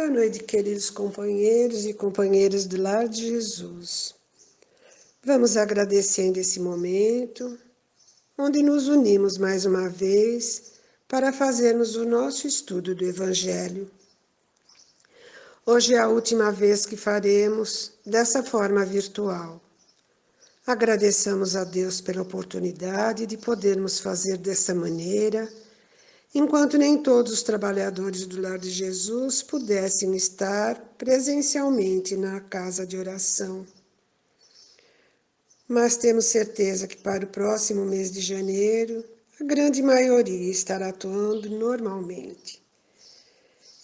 Boa noite, queridos companheiros e companheiras do Lar de Jesus. Vamos agradecendo esse momento, onde nos unimos mais uma vez para fazermos o nosso estudo do Evangelho. Hoje é a última vez que faremos dessa forma virtual. Agradeçamos a Deus pela oportunidade de podermos fazer dessa maneira, enquanto nem todos os trabalhadores do Lar de Jesus pudessem estar presencialmente na casa de oração. Mas temos certeza que para o próximo mês de janeiro, a grande maioria estará atuando normalmente.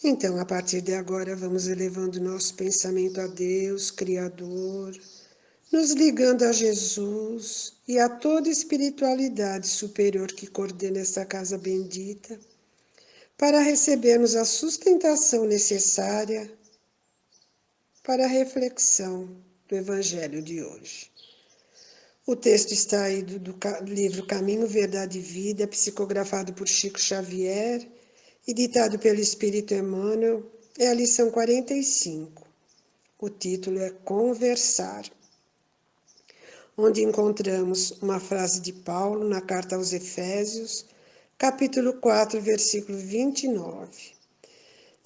Então, a partir de agora, vamos elevando nosso pensamento a Deus, Criador, nos ligando a Jesus e a toda espiritualidade superior que coordena essa casa bendita, para recebermos a sustentação necessária para a reflexão do Evangelho de hoje. O texto está aí do livro Caminho, Verdade e Vida, psicografado por Chico Xavier e ditado pelo Espírito Emmanuel, é a lição 45. O título é Conversar, onde encontramos uma frase de Paulo na carta aos Efésios, capítulo 4, versículo 29.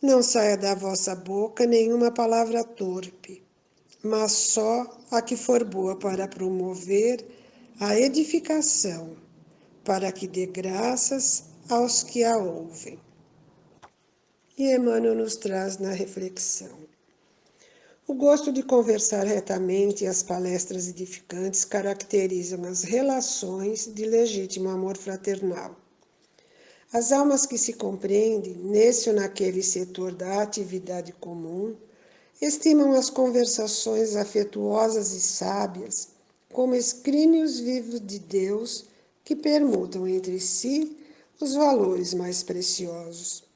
Não saia da vossa boca nenhuma palavra torpe, mas só a que for boa para promover a edificação, para que dê graças aos que a ouvem. E Emmanuel nos traz na reflexão. O gosto de conversar retamente e as palestras edificantes caracterizam as relações de legítimo amor fraternal. As almas que se compreendem, nesse ou naquele setor da atividade comum, estimam as conversações afetuosas e sábias como escrínios vivos de Deus que permutam entre si os valores mais preciosos.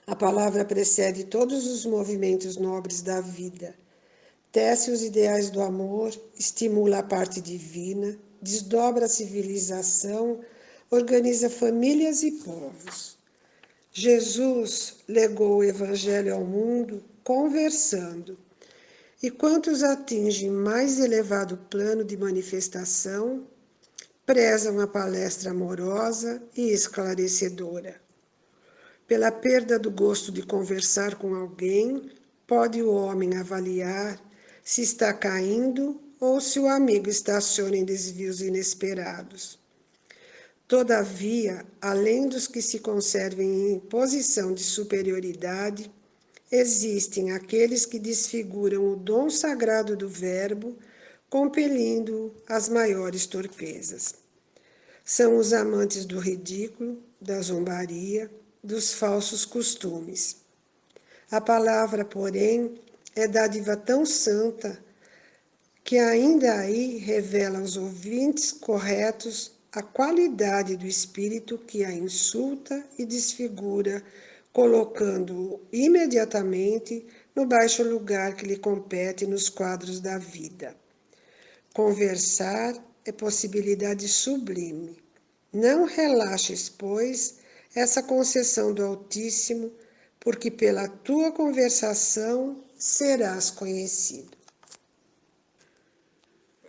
A palavra precede todos os movimentos nobres da vida, tece os ideais do amor, estimula a parte divina, desdobra a civilização, organiza famílias e povos. Jesus legou o Evangelho ao mundo conversando, e quantos atingem mais elevado plano de manifestação, prezam a palestra amorosa e esclarecedora. Pela perda do gosto de conversar com alguém, pode o homem avaliar se está caindo ou se o amigo estaciona em desvios inesperados. Todavia, além dos que se conservem em posição de superioridade, existem aqueles que desfiguram o dom sagrado do verbo, compelindo-o às maiores torpezas. São os amantes do ridículo, da zombaria, dos falsos costumes. A palavra, porém, é dádiva tão santa que ainda aí revela aos ouvintes corretos a qualidade do espírito que a insulta e desfigura, colocando-o imediatamente no baixo lugar que lhe compete nos quadros da vida. Conversar é possibilidade sublime. Não relaxes, pois, essa concessão do Altíssimo, porque pela tua conversação serás conhecido.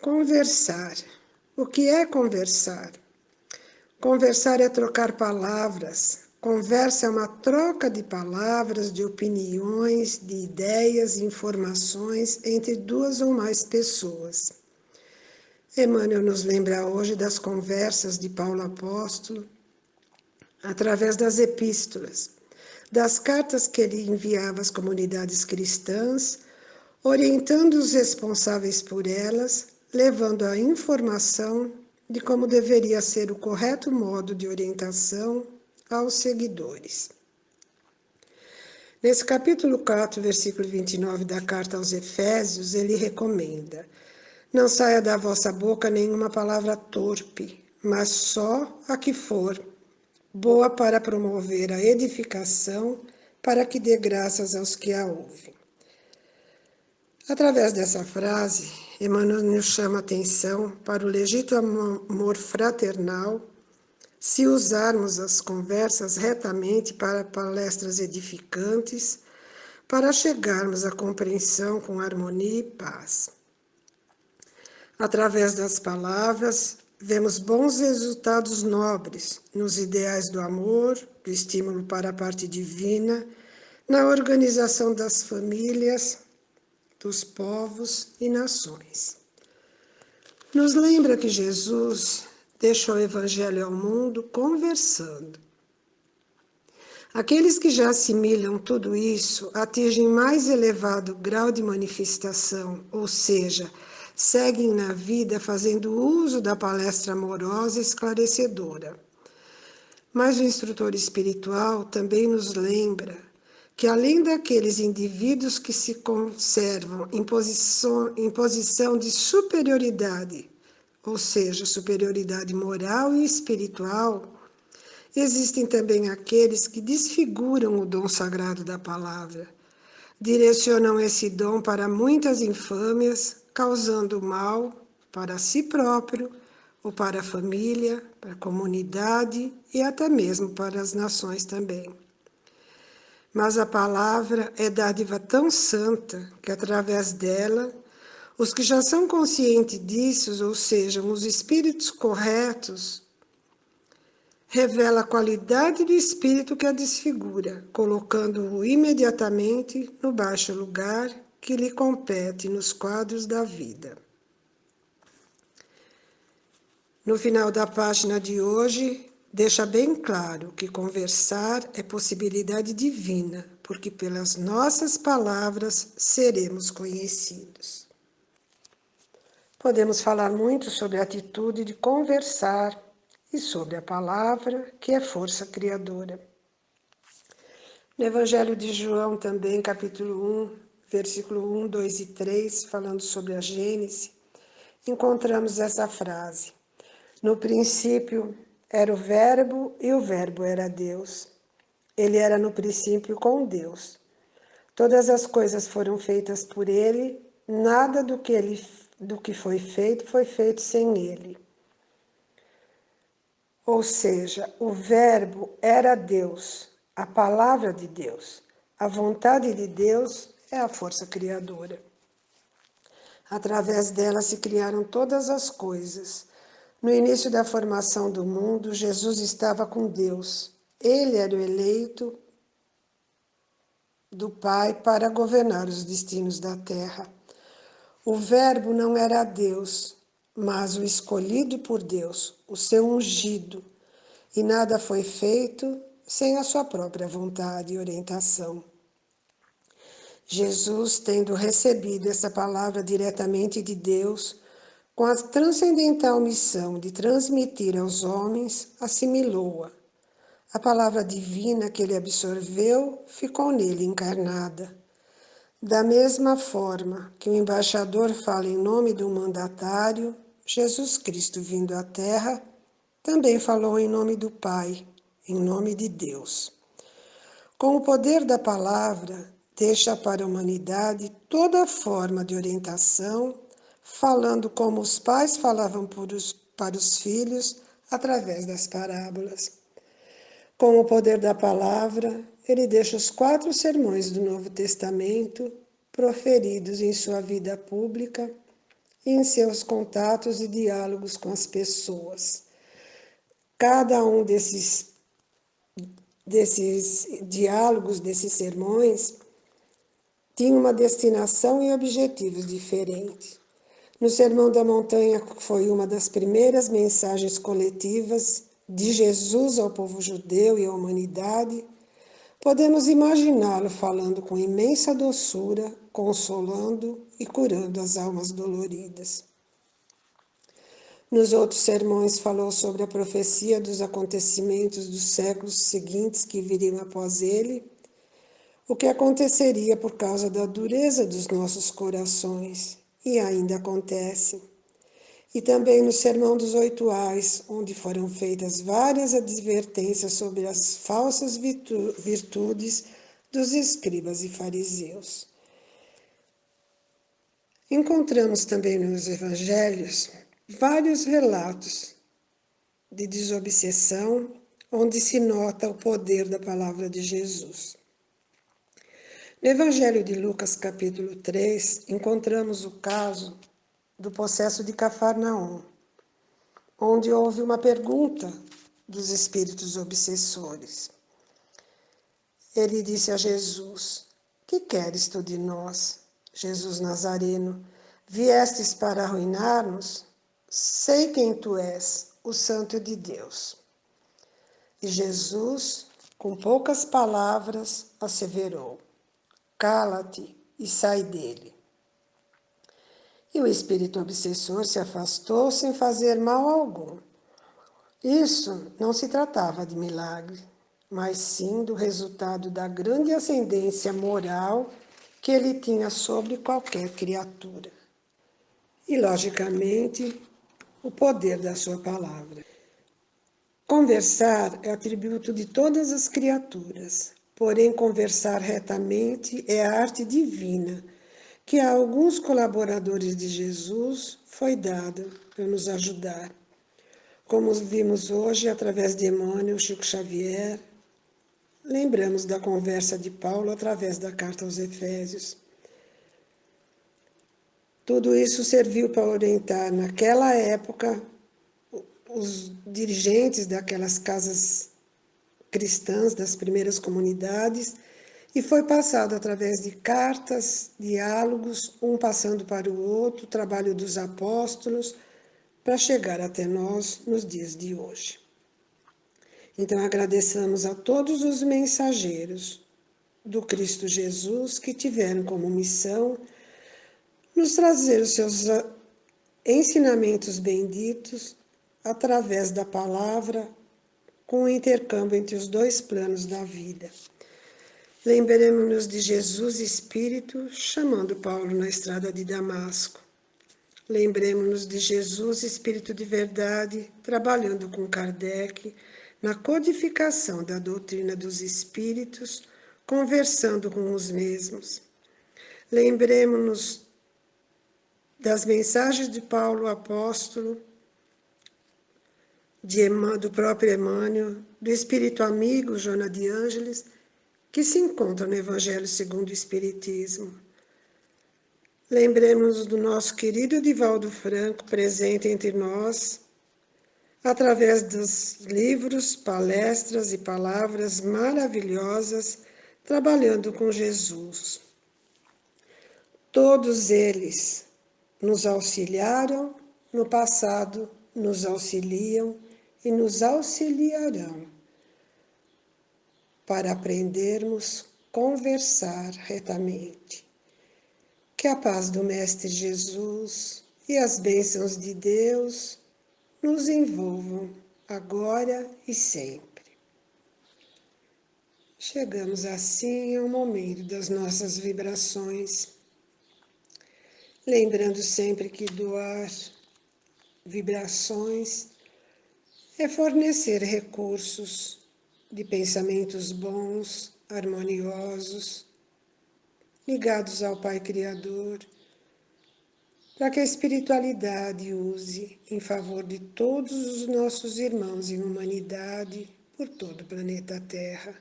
Conversar. O que é conversar? Conversar é trocar palavras. Conversa é uma troca de palavras, de opiniões, de ideias e informações entre duas ou mais pessoas. Emmanuel nos lembra hoje das conversas de Paulo Apóstolo, através das epístolas, das cartas que ele enviava às comunidades cristãs, orientando os responsáveis por elas, levando a informação de como deveria ser o correto modo de orientação aos seguidores. Nesse capítulo 4, versículo 29 da carta aos Efésios, ele recomenda: não saia da vossa boca nenhuma palavra torpe, mas só a que for boa para promover a edificação, para que dê graças aos que a ouvem. Através dessa frase, Emmanuel nos chama a atenção para o legítimo amor fraternal, se usarmos as conversas retamente para palestras edificantes, para chegarmos à compreensão com harmonia e paz. Através das palavras, vemos bons resultados nobres nos ideais do amor, do estímulo para a parte divina, na organização das famílias, dos povos e nações. Nos lembra que Jesus deixou o Evangelho ao mundo conversando. Aqueles que já assimilam tudo isso atingem mais elevado grau de manifestação, ou seja, seguem na vida fazendo uso da palestra amorosa e esclarecedora. Mas o instrutor espiritual também nos lembra que, além daqueles indivíduos que se conservam em posição de superioridade, ou seja, superioridade moral e espiritual, existem também aqueles que desfiguram o dom sagrado da palavra, direcionam esse dom para muitas infâmias, causando mal para si próprio, ou para a família, para a comunidade e até mesmo para as nações também. Mas a palavra é dádiva tão santa que, através dela, os que já são conscientes disso, ou seja, os espíritos corretos, revela a qualidade do espírito que a desfigura, colocando-o imediatamente no baixo lugar que lhe compete nos quadros da vida. No final da página de hoje, deixa bem claro que conversar é possibilidade divina, porque pelas nossas palavras seremos conhecidos. Podemos falar muito sobre a atitude de conversar e sobre a palavra, que é força criadora. No Evangelho de João também, capítulo 1, versículo 1, 2 e 3, falando sobre a Gênese, encontramos essa frase: no princípio era o Verbo e o Verbo era Deus. Ele era no princípio com Deus. Todas as coisas foram feitas por ele, nada do que foi feito sem ele. Ou seja, o Verbo era Deus, a palavra de Deus. A vontade de Deus é a força criadora. Através dela se criaram todas as coisas. No início da formação do mundo, Jesus estava com Deus. Ele era o eleito do Pai para governar os destinos da terra. O Verbo não era Deus, mas o escolhido por Deus, o seu ungido, e nada foi feito sem a sua própria vontade e orientação. Jesus, tendo recebido essa palavra diretamente de Deus, com a transcendental missão de transmitir aos homens, assimilou-a. A palavra divina que ele absorveu ficou nele encarnada. Da mesma forma que o embaixador fala em nome do mandatário, Jesus Cristo, vindo à Terra, também falou em nome do Pai, em nome de Deus. Com o poder da palavra, deixa para a humanidade toda forma de orientação, falando como os pais falavam para os filhos através das parábolas. Com o poder da palavra, ele deixa os 4 sermões do Novo Testamento proferidos em sua vida pública e em seus contatos e diálogos com as pessoas. Cada um desses diálogos, desses sermões, tinha uma destinação e objetivos diferentes. No Sermão da Montanha, que foi uma das primeiras mensagens coletivas de Jesus ao povo judeu e à humanidade, podemos imaginá-lo falando com imensa doçura, consolando e curando as almas doloridas. Nos outros sermões falou sobre a profecia dos acontecimentos dos séculos seguintes que viriam após ele, o que aconteceria por causa da dureza dos nossos corações, e ainda acontece. E também no Sermão dos 8 Ais, onde foram feitas várias advertências sobre as falsas virtudes dos escribas e fariseus. Encontramos também nos evangelhos vários relatos de desobsessão, onde se nota o poder da palavra de Jesus. No Evangelho de Lucas, capítulo 3, encontramos o caso do possesso de Cafarnaum, onde houve uma pergunta dos espíritos obsessores. Ele disse a Jesus: que queres tu de nós, Jesus Nazareno? Viestes para arruinar-nos? Sei quem tu és, o Santo de Deus. E Jesus, com poucas palavras, asseverou: cala-te e sai dele. E o espírito obsessor se afastou sem fazer mal algum. Isso não se tratava de milagre, mas sim do resultado da grande ascendência moral que ele tinha sobre qualquer criatura. E, logicamente, o poder da sua palavra. Conversar é atributo de todas as criaturas, porém conversar retamente é a arte divina, que a alguns colaboradores de Jesus foi dada para nos ajudar. Como vimos hoje através de Emmanuel, Chico Xavier, lembramos da conversa de Paulo através da carta aos Efésios. Tudo isso serviu para orientar, naquela época, os dirigentes daquelas casas cristãs, das primeiras comunidades, e foi passado através de cartas, diálogos, um passando para o outro, trabalho dos apóstolos, para chegar até nós nos dias de hoje. Então, agradeçamos a todos os mensageiros do Cristo Jesus que tiveram como missão nos trazer os seus ensinamentos benditos através da palavra, com o intercâmbio entre os dois planos da vida. Lembremos-nos de Jesus Espírito chamando Paulo na estrada de Damasco. Lembremos-nos de Jesus Espírito de verdade trabalhando com Kardec na codificação da doutrina dos espíritos, conversando com os mesmos. Lembremos-nos das mensagens de Paulo apóstolo, do próprio Emmanuel, do espírito amigo Joana de Ângeles, que se encontra no Evangelho segundo o Espiritismo. Lembremos do nosso querido Divaldo Franco, presente entre nós, através dos livros, palestras e palavras maravilhosas, trabalhando com Jesus. Todos eles nos auxiliaram no passado, nos auxiliam e nos auxiliarão para aprendermos a conversar retamente. Que a paz do Mestre Jesus e as bênçãos de Deus nos envolvam agora e sempre. Chegamos assim ao momento das nossas vibrações, lembrando sempre que doar vibrações é fornecer recursos de pensamentos bons, harmoniosos, ligados ao Pai Criador, para que a espiritualidade use em favor de todos os nossos irmãos em humanidade por todo o planeta Terra.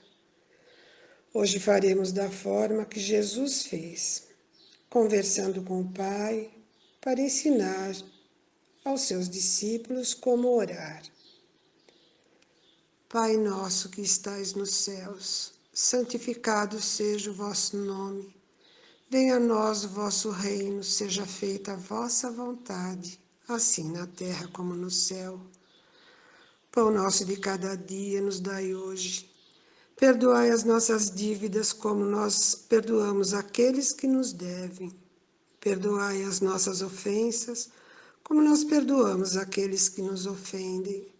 Hoje faremos da forma que Jesus fez, conversando com o Pai para ensinar aos seus discípulos como orar. Pai nosso que estais nos céus, santificado seja o vosso nome. Venha a nós o vosso reino, seja feita a vossa vontade, assim na terra como no céu. Pão nosso de cada dia nos dai hoje. Perdoai as nossas dívidas como nós perdoamos aqueles que nos devem. Perdoai as nossas ofensas como nós perdoamos aqueles que nos ofendem.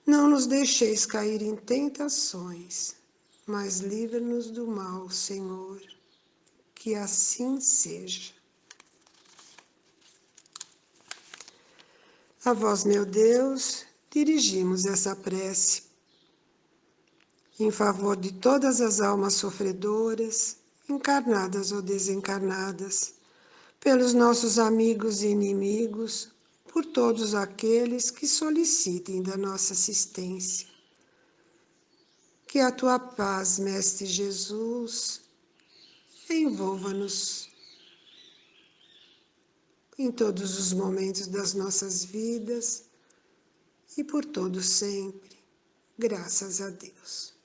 Não nos deixeis cair em tentações, mas livra-nos do mal, Senhor. Que assim seja. A vós, meu Deus, dirigimos essa prece em favor de todas as almas sofredoras, encarnadas ou desencarnadas, pelos nossos amigos e inimigos, por todos aqueles que solicitem da nossa assistência. Que a tua paz, Mestre Jesus, envolva-nos em todos os momentos das nossas vidas e por todo sempre, graças a Deus.